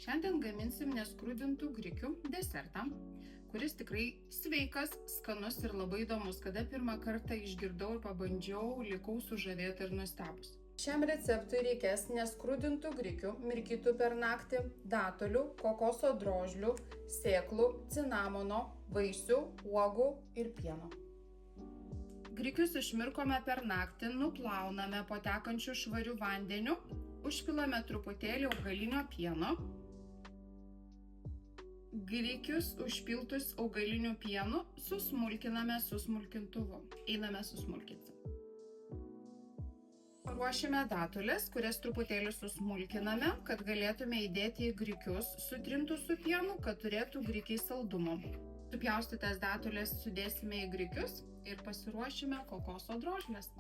Šiandien gaminsim neskrudintų grikių desertą, kuris tikrai sveikas, skanus ir labai įdomus. Kada pirmą kartą išgirdau ir pabandžiau, likau sužavėta ir nustebus. Šiam receptui reikės neskrudintų grikių, mirkytų per naktį, datulių, kokoso drožlių, sėklų, cinamono, vaisių, uogų ir pieno. Grikius išmirkome per naktį, nuplauname po tekančiu švariu vandeniu, užpilame truputėlį augalinio pieno. Grikius užpiltus augaliniu pienu susmulkiname su smulkintuvu. Einame susmulkinti. Paruošime datulės, kurias truputėlį susmulkiname, kad galėtume įdėti į grikius, sutrintus su pienu, kad turėtų grikiai saldumo. Supjaustytas datulės sudėsime į grikius ir pasiruošime kokoso drožles.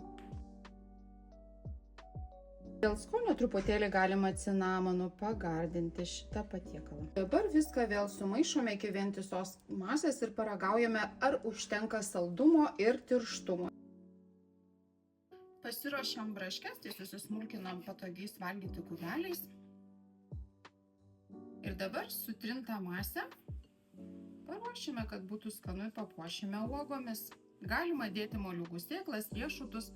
Dėl skonio truputėlį galima cinamonu pagardinti šitą patiekalą. Dabar viską vėl sumaišome iki vientisos masės ir paragaujame, ar užtenka saldumo ir tirštumo. Pasiruošiam braškes, tai susismulkinam patogiais valgyti kubeliais. Ir dabar sutrintą masę paruošime, kad būtų skanu, ir papuošime uogomis. Galima dėti moliūgų sėklas, riešutus,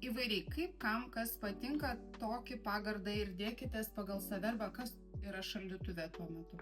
įvairiai, kaip kam kas patinka, tokį pagardą ir dėkitės pagal save arba kas yra šaldytuve tuo metu.